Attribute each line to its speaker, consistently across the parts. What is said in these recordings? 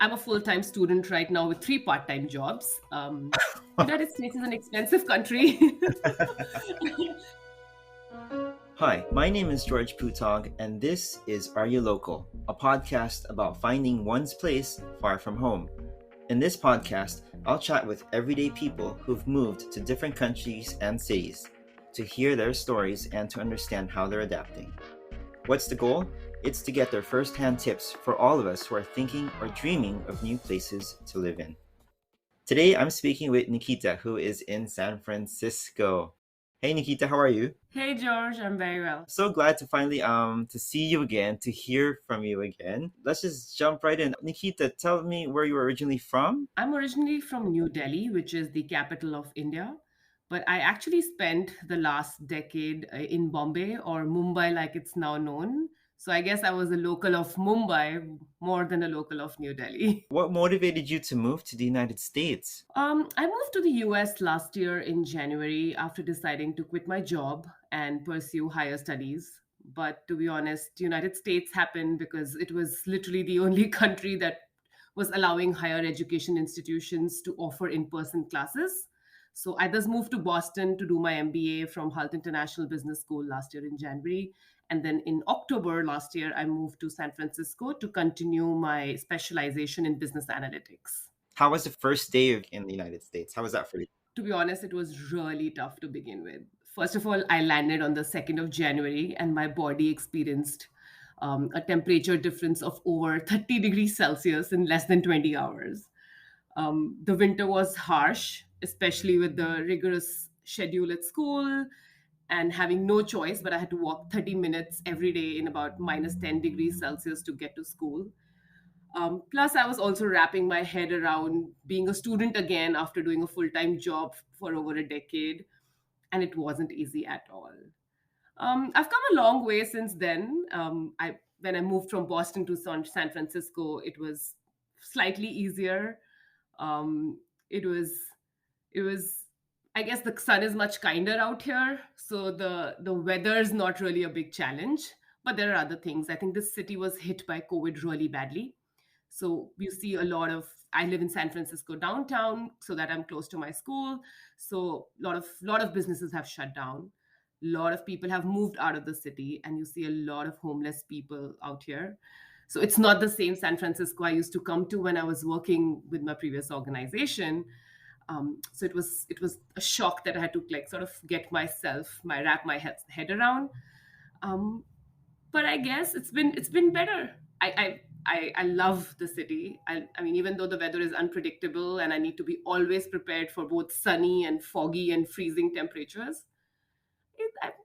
Speaker 1: I'm a full-time student right now with three part-time jobs. United States is an expensive country.
Speaker 2: Hi, my name is George Putog, and this is Are You Local, a podcast about finding one's place far from home. In this podcast, I'll chat with everyday people who've moved to different countries and cities to hear their stories and to understand how they're adapting. What's the goal? It's to get their first-hand tips for all of us who are thinking or dreaming of new places to live in. Today, I'm speaking with Nikhita, who is in San Francisco. Hey Nikhita, how are you?
Speaker 1: Hey George, I'm very well.
Speaker 2: So glad to finally to see you again, to hear from you again. Let's just jump right in. Nikhita, tell me where you were originally from.
Speaker 1: I'm originally from New Delhi, which is the capital of India, but I actually spent the last decade in Bombay or Mumbai, like it's now known. So I guess I was a local of Mumbai more than a local of New Delhi.
Speaker 2: What motivated you to move to the United States?
Speaker 1: I moved to the US last year in January after deciding to quit my job and pursue higher studies. But to be honest, the United States happened because it was literally the only country that was allowing higher education institutions to offer in person classes. So I just moved to Boston to do my MBA from Hult International Business School last year in January. And then in October last year, I moved to San Francisco to continue my specialization in business analytics.
Speaker 2: How was the first day in the United States? How was that for you?
Speaker 1: To be honest, it was really tough to begin with. First of all, I landed on the 2nd of January and my body experienced a temperature difference of over 30 degrees Celsius in less than 20 hours. The winter was harsh, especially with the rigorous schedule at school and having no choice, but I had to walk 30 minutes every day in about minus 10 degrees Celsius to get to school. Plus, I was also wrapping my head around being a student again after doing a full time job for over a decade, and it wasn't easy at all. I've come a long way since then. When I moved from Boston to San Francisco, it was slightly easier. It was, it was. I guess the sun is much kinder out here, so the weather is not really a big challenge. But there are other things. I think this city was hit by COVID really badly, so you see a lot of. I live in San Francisco downtown, so that I'm close to my school. So a lot of businesses have shut down. A lot of people have moved out of the city, and you see a lot of homeless people out here. So it's not the same San Francisco I used to come to when I was working with my previous organization. So it was a shock that I had to like sort of get wrap my head around. Um, but I guess it's been better. I love the city. I mean, even though the weather is unpredictable and I need to be always prepared for both sunny and foggy and freezing temperatures,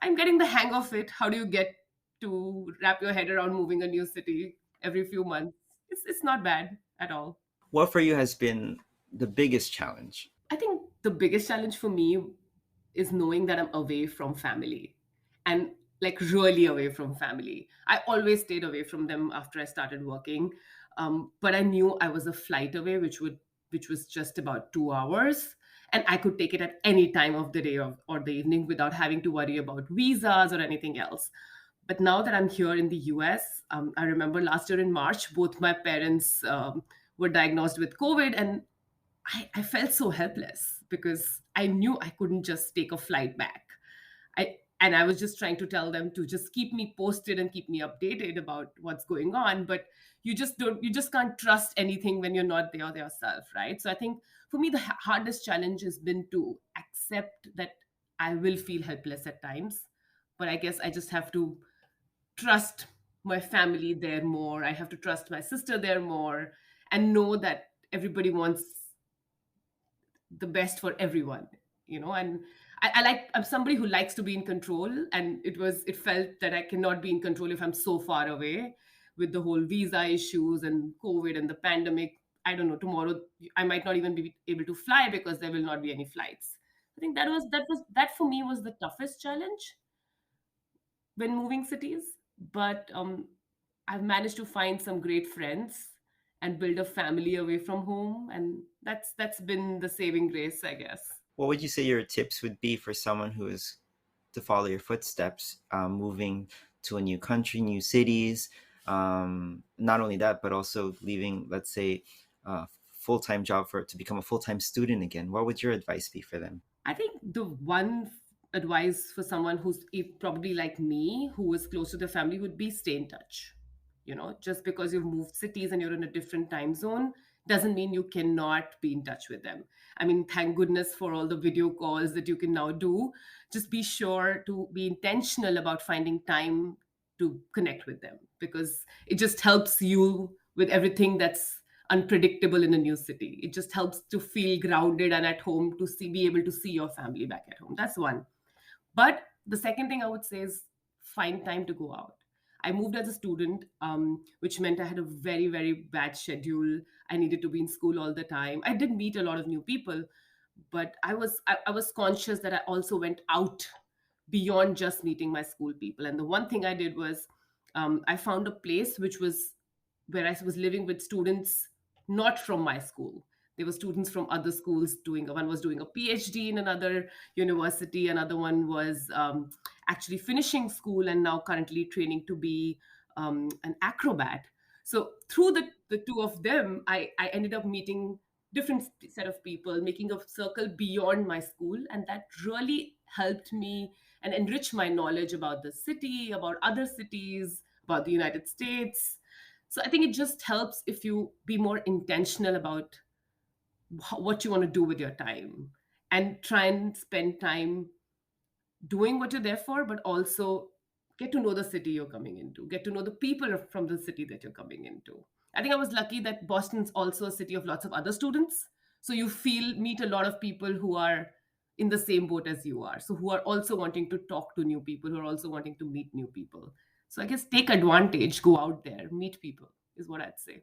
Speaker 1: I'm getting the hang of it. How do you get to wrap your head around moving a new city every few months? It's not bad at all.
Speaker 2: What for you has been the biggest challenge?
Speaker 1: I think the biggest challenge for me is knowing that I'm away from family and like really away from family. I always stayed away from them after I started working. But I knew I was a flight away, which was just about 2 hours. And I could take it at any time of the day or the evening without having to worry about visas or anything else. But now that I'm here in the US, I remember last year in March, both my parents were diagnosed with COVID, and I felt so helpless because I knew I couldn't just take a flight back. And I was just trying to tell them to just keep me posted and keep me updated about what's going on. But you just can't trust anything when you're not there yourself, right? So I think for me, the hardest challenge has been to accept that I will feel helpless at times. But I guess I just have to trust my family there more. I have to trust my sister there more and know that everybody wants the best for everyone, and I'm somebody who likes to be in control, and it felt that I cannot be in control if I'm so far away with the whole visa issues and COVID and the pandemic. I don't know, tomorrow I might not even be able to fly because there will not be any flights. I think that for me was the toughest challenge when moving cities. But I've managed to find some great friends and build a family away from home, and that's been the saving grace, I guess.
Speaker 2: What would you say your tips would be for someone who is to follow your footsteps, moving to a new country, new cities? Not only that, but also leaving, let's say, full-time job for to become a full-time student again? What would your advice be for them?
Speaker 1: I think the one advice for someone who's probably like me, who is close to the family, would be stay in touch. Just because you've moved cities and you're in a different time zone doesn't mean you cannot be in touch with them. I mean, thank goodness for all the video calls that you can now do. Just be sure to be intentional about finding time to connect with them, because it just helps you with everything that's unpredictable in a new city. It just helps to feel grounded and at home, to be able to see your family back at home. That's one. But the second thing I would say is find time to go out. I moved as a student, which meant I had a very, very bad schedule. I needed to be in school all the time. I did meet a lot of new people, but I was conscious that I also went out beyond just meeting my school people. And the one thing I did was, I found a place which was where I was living with students not from my school. There were students from other schools doing. One was doing a PhD in another university. Another one was actually finishing school and now currently training to be an acrobat. So through the two of them, I ended up meeting different set of people, making a circle beyond my school, and that really helped me and enrich my knowledge about the city, about other cities, about the United States. So I think it just helps if you be more intentional about what you want to do with your time, and try and spend time doing what you're there for, but also get to know the city you're coming into, get to know the people from the city that you're coming into. I think I was lucky that Boston's also a city of lots of other students. So you meet a lot of people who are in the same boat as you are. So who are also wanting to talk to new people, who are also wanting to meet new people. So I guess take advantage, go out there, meet people is what I'd say.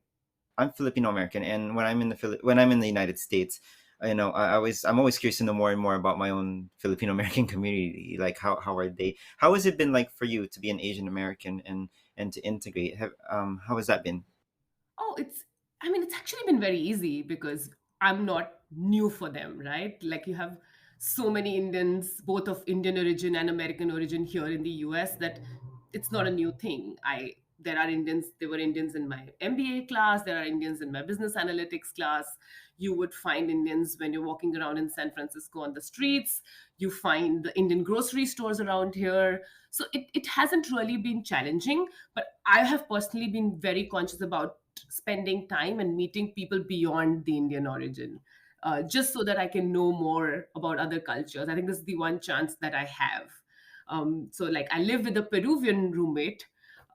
Speaker 2: I'm Filipino American, and when I'm in the United States, I'm always curious to know more and more about my own Filipino American community. Like how are they? How has it been like for you to be an Asian American and to integrate? How has that been?
Speaker 1: Oh, I mean, it's actually been very easy because I'm not new for them, right? Like you have so many Indians, both of Indian origin and American origin here in the US, that it's not a new thing. There were Indians in my MBA class, there are Indians in my business analytics class. You would find Indians when you're walking around in San Francisco on the streets. You find the Indian grocery stores around here. So it hasn't really been challenging, but I have personally been very conscious about spending time and meeting people beyond the Indian origin, just so that I can know more about other cultures. I think this is the one chance that I have. So, like, I live with a Peruvian roommate.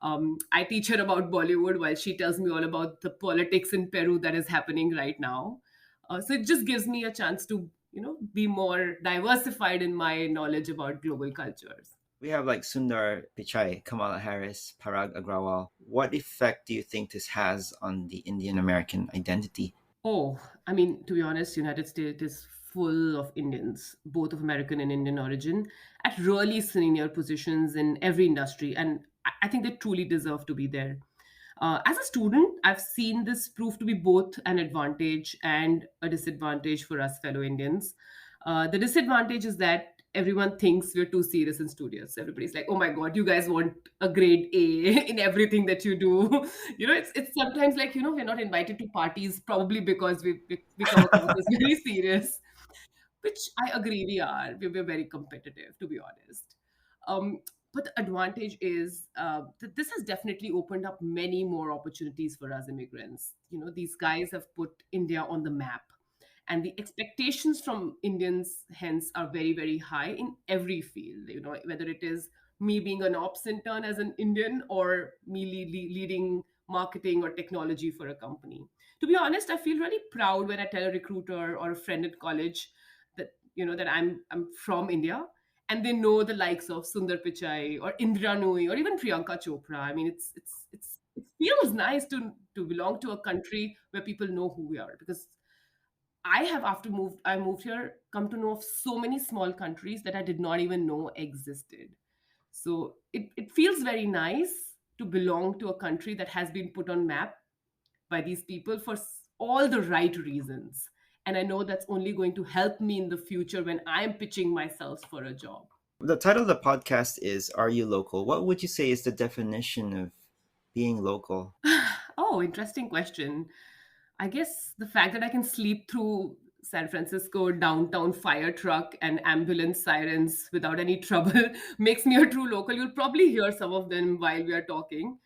Speaker 1: I teach her about Bollywood while she tells me all about the politics in Peru that is happening right now. So it just gives me a chance to, be more diversified in my knowledge about global cultures.
Speaker 2: We have like Sundar Pichai, Kamala Harris, Parag Agrawal. What effect do you think this has on the Indian American identity?
Speaker 1: Oh, I mean, to be honest, United States is full of Indians, both of American and Indian origin, at really senior positions in every industry, and I think they truly deserve to be there. As a student, I've seen this prove to be both an advantage and a disadvantage for us fellow Indians. The disadvantage is that everyone thinks we're too serious and studious. Everybody's like, "Oh my God, you guys want a grade A in everything that you do." It's sometimes like we're not invited to parties probably because we come across as very serious, which I agree we are. We're very competitive, to be honest. Um, but the advantage is that this has definitely opened up many more opportunities for us immigrants. These guys have put India on the map, and the expectations from Indians hence are very, very high in every field. Whether it is me being an ops intern as an Indian, or me leading marketing or technology for a company. To be honest, I feel really proud when I tell a recruiter or a friend at college that that I'm from India, and they know the likes of Sundar Pichai or Indra Nooyi or even Priyanka Chopra. I mean, it feels nice to belong to a country where people know who we are, because I moved here, come to know of so many small countries that I did not even know existed. So it feels very nice to belong to a country that has been put on map by these people for all the right reasons. And I know that's only going to help me in the future when I'm pitching myself for a job.
Speaker 2: The title of the podcast is Are You Local? What would you say is the definition of being local?
Speaker 1: Oh, interesting question. I guess the fact that I can sleep through San Francisco downtown fire truck and ambulance sirens without any trouble makes me a true local. You'll probably hear some of them while we are talking.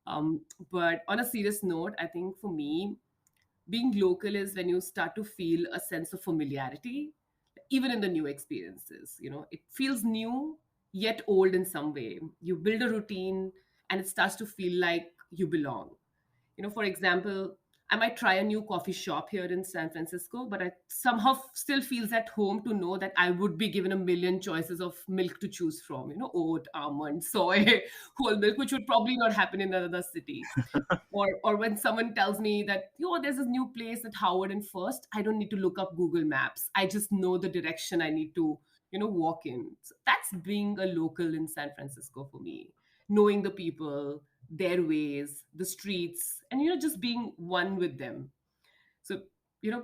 Speaker 1: Um, but on a serious note, I think for me, being local is when you start to feel a sense of familiarity, even in the new experiences. It feels new yet old in some way. You build a routine and it starts to feel like you belong. For example, I might try a new coffee shop here in San Francisco, but I somehow still feels at home to know that I would be given a million choices of milk to choose from, oat, almond, soy, whole milk, which would probably not happen in another city. Or when someone tells me that, there's this new place at Howard and First, I don't need to look up Google Maps. I just know the direction I need to, walk in. So that's being a local in San Francisco for me. Knowing the people, their ways, the streets, and just being one with them. So,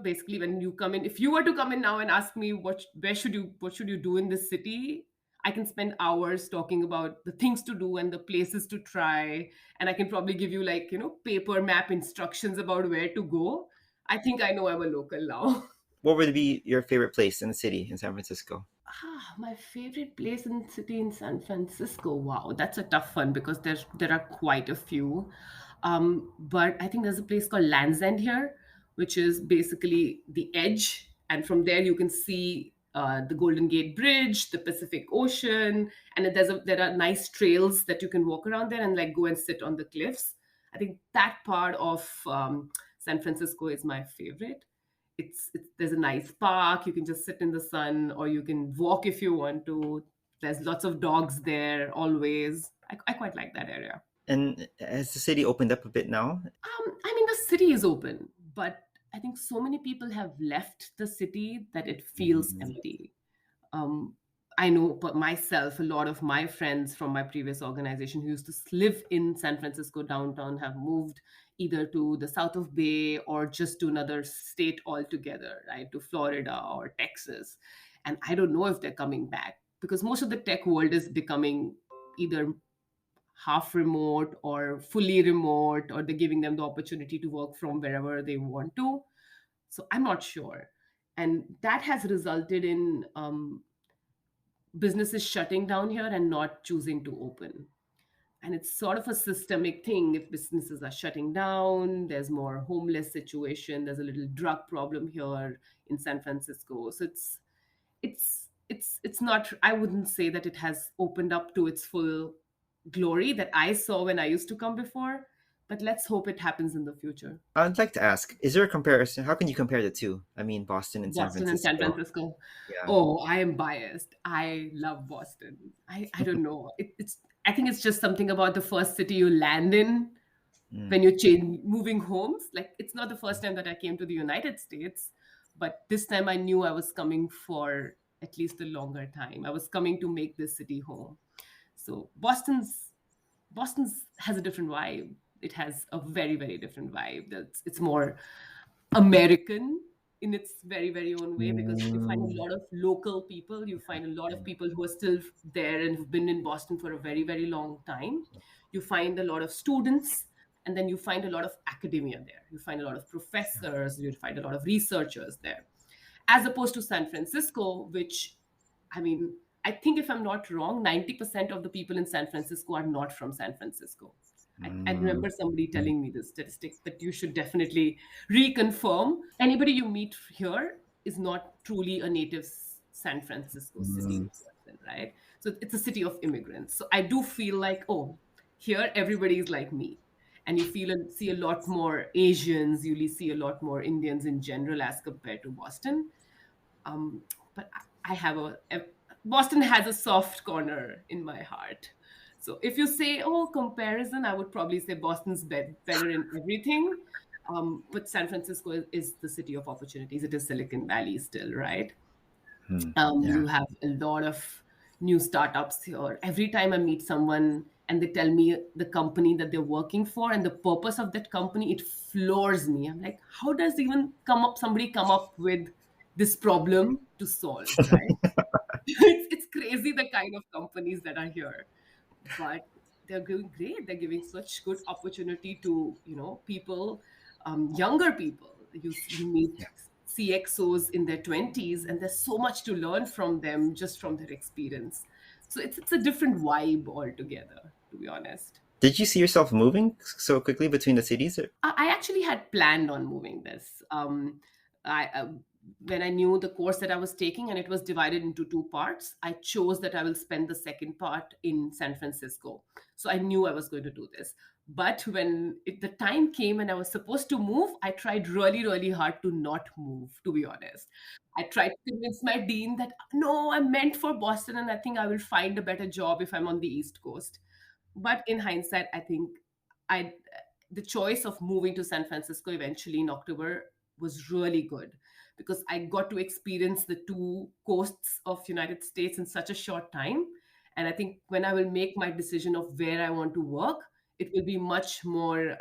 Speaker 1: basically when you come in, if you were to come in now and ask me what should you do in this city, I can spend hours talking about the things to do and the places to try, and I can probably give you like, paper map instructions about where to go. I think I know I'm a local now.
Speaker 2: What would be your favorite place in the city in San Francisco?
Speaker 1: My favorite place in city in San Francisco. Wow, that's a tough one because there are quite a few. But I think there's a place called Land's End here, which is basically the edge, and from there you can see the Golden Gate Bridge, the Pacific Ocean, and there are nice trails that you can walk around there and like go and sit on the cliffs. I think that part of San Francisco is my favorite. It's there's a nice park. You can just sit in the sun, or you can walk if you want to. There's lots of dogs there always. I quite like that area.
Speaker 2: And has the city opened up a bit now?
Speaker 1: I mean, the city is open, but I think so many people have left the city that it feels
Speaker 2: Mhm.
Speaker 1: empty. um, I know, but myself, a lot of my friends from my previous organization who used to live in San Francisco downtown have moved either to the south of Bay or just to another state altogether, right? To Florida or Texas. And I don't know if they're coming back because most of the tech world is becoming either half remote or fully remote, or they're giving them the opportunity to work from wherever they want to. So I'm not sure. And that has resulted in businesses shutting down here and not choosing to open. And it's sort of a systemic thing. If businesses are shutting down, there's more homeless situation, there's a little drug problem here in San Francisco. So it's not, I wouldn't say that it has opened up to its full glory that I saw when I used to come before, but let's hope it happens in the future.
Speaker 2: I'd like to ask, is there a comparison? How can you compare the two? I mean, Boston and San
Speaker 1: Boston and San
Speaker 2: Francisco.
Speaker 1: Francisco.
Speaker 2: Yeah.
Speaker 1: Oh, I am biased. I love Boston. I don't know. I think it's just something about the first city you land in
Speaker 2: Mm.
Speaker 1: when you change moving homes. Like it's not the first time that I came to the United States, but this time I knew I was coming for at least a longer time. I was coming to make this city home. So Boston's has a different vibe. It has a very, very different vibe. It's more American in its very, very own way because you find a
Speaker 2: Mm.
Speaker 1: lot of local people. You find a lot of people who are still there and who've been in Boston for a very, very long time. You find a lot of students, and then you find a lot of academia there. You find a lot of professors, you find a lot of researchers there, as opposed to San Francisco, which, I mean, I think if I'm not wrong, 90% of the people in San Francisco are not from San Francisco. I
Speaker 2: Mm.
Speaker 1: remember somebody telling me this statistic that you should definitely reconfirm. Anybody you meet here is not truly a native San Francisco city
Speaker 2: Mm.
Speaker 1: person, right? So it's a city of immigrants. So I do feel like, oh, here everybody is like me. And you see a lot more Asians, you see a lot more Indians in general as compared to Boston. But I have Boston has a soft corner in my heart. So if you say, oh, comparison, I would probably say Boston's better in everything. But San Francisco is the city of opportunities. It is Silicon Valley still, right?
Speaker 2: Mm. Yeah.
Speaker 1: You have a lot of new startups here. Every time I meet someone and they tell me the company that they're working for and the purpose of that company, it floors me. I'm like, how does even somebody come up with this problem to solve, right? It's crazy the kind of companies that are here, but they're doing great. They're giving such good opportunity to, people, younger people. You meet CXOs in their 20s, and there's so much to learn from them just from their experience. So it's a different vibe altogether, to be honest.
Speaker 2: Did you see yourself moving so quickly between the cities?
Speaker 1: I actually had planned on moving this. I When I knew the course that I was taking and it was divided into two parts, I chose that I will spend the second part in San Francisco. So I knew I was going to do this. But when the time came and I was supposed to move, I tried really, really hard to not move, to be honest. I tried to convince my dean that no, I'm meant for Boston and I think I will find a better job if I'm on the East Coast. But in hindsight, I think I the choice of moving to San Francisco eventually in October was really good because I got to experience the two coasts of United States in such a short time. And I think when I will make my decision of where I want to work, it will be much more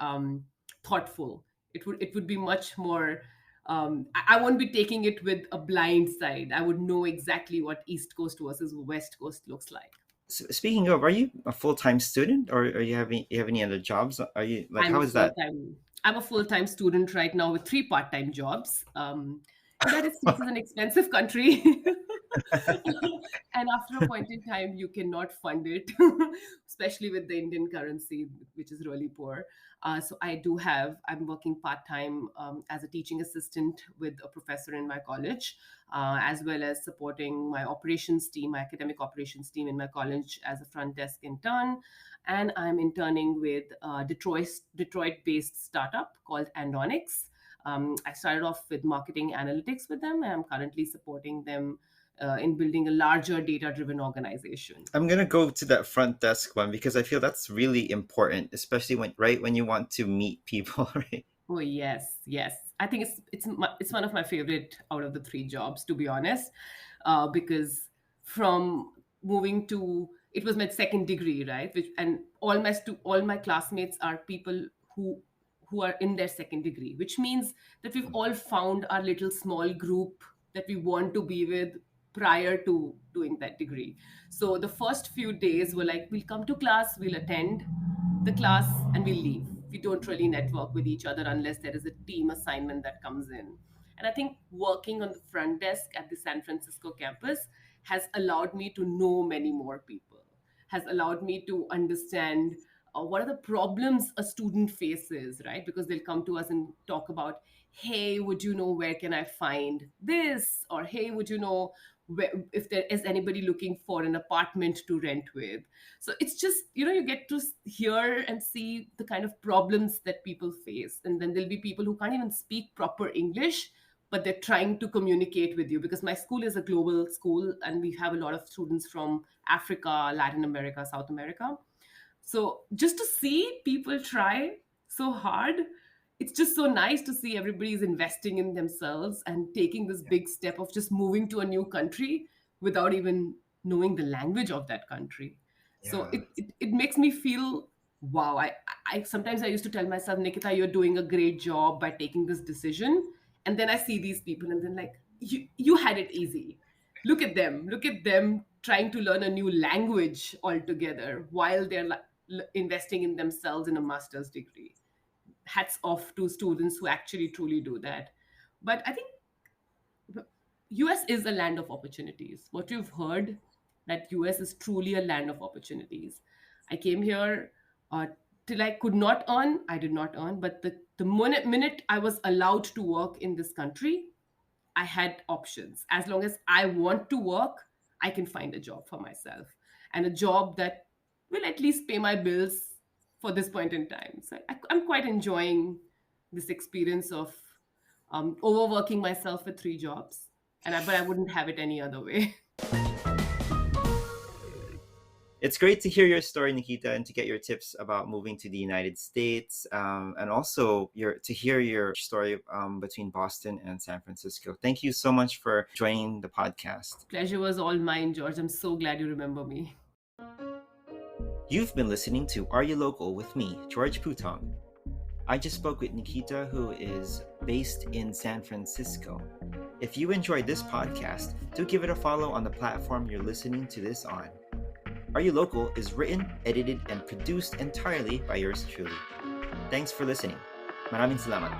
Speaker 1: thoughtful. It would be much more. I won't be taking it with a blind side. I would know exactly what East Coast versus West Coast looks like.
Speaker 2: Speaking of, are you a full-time student, or are you have any other jobs? Are you like,
Speaker 1: I'm
Speaker 2: how
Speaker 1: a
Speaker 2: is that?
Speaker 1: full time. I'm a full time student right now with three part time jobs. United States is an expensive country, and after a point in time, you cannot fund it, especially with the Indian currency, which is really poor. So I'm working part time as a teaching assistant with a professor in my college, as well as supporting my operations team, my academic operations team in my college as a front desk intern. And I'm interning with a Detroit-based startup called Andonics. I started off with marketing analytics with them, and I'm currently supporting them in building a larger data-driven organization.
Speaker 2: I'm gonna go to that front desk one because I feel that's really important, especially when you want to meet people, right?
Speaker 1: Oh yes, yes. I think it's one of my favorite out of the three jobs, to be honest, because from moving to it was my second degree, right? Which and all my classmates are people who are in their second degree, which means that we've all found our little small group that we want to be with prior to doing that degree. So the first few days were like we'll come to class, we'll attend the class, and we'll leave. We don't really network with each other unless there is a team assignment that comes in. And I think working on the front desk at the San Francisco campus has allowed me to know many more people, has allowed me to understand what are the problems a student faces, right? Because they'll come to us and talk about, hey, would you know where can I find this? Or hey, would you know if there is anybody looking for an apartment to rent with? So it's just, you get to hear and see the kind of problems that people face. And then there'll be people who can't even speak proper English, but they're trying to communicate with you because my school is a global school and we have a lot of students from Africa, Latin America, South America. So just to see people try so hard, it's just so nice to see everybody's investing in themselves and taking this big step of just moving to a new country without even knowing the language of that country. So
Speaker 2: Yeah.
Speaker 1: it makes me feel wow. I sometimes I used to tell myself, Nikita, you're doing a great job by taking this decision. And then I see these people and then like, you had it easy. Look at them trying to learn a new language altogether while they're investing in themselves in a master's degree. Hats off to students who actually truly do that. But I think US is a land of opportunities. What you've heard, that US is truly a land of opportunities. I came here till I could not earn. I did not earn, but the minute I was allowed to work in this country, I had options. As long as I want to work, I can find a job for myself and a job that will at least pay my bills for this point in time. So I'm quite enjoying this experience of overworking myself with three jobs, but I wouldn't have it any other way.
Speaker 2: It's great to hear your story, Nikita, and to get your tips about moving to the United States, and also to hear your story between Boston and San Francisco. Thank you so much for joining the podcast.
Speaker 1: Pleasure was all mine, George. I'm so glad you remember me.
Speaker 2: You've been listening to Are You Local with me, George Putong. I just spoke with Nikhita, who is based in San Francisco. If you enjoyed this podcast, do give it a follow on the platform you're listening to this on. Are You Local is written, edited, and produced entirely by yours truly. Thanks for listening. Maraming salamat.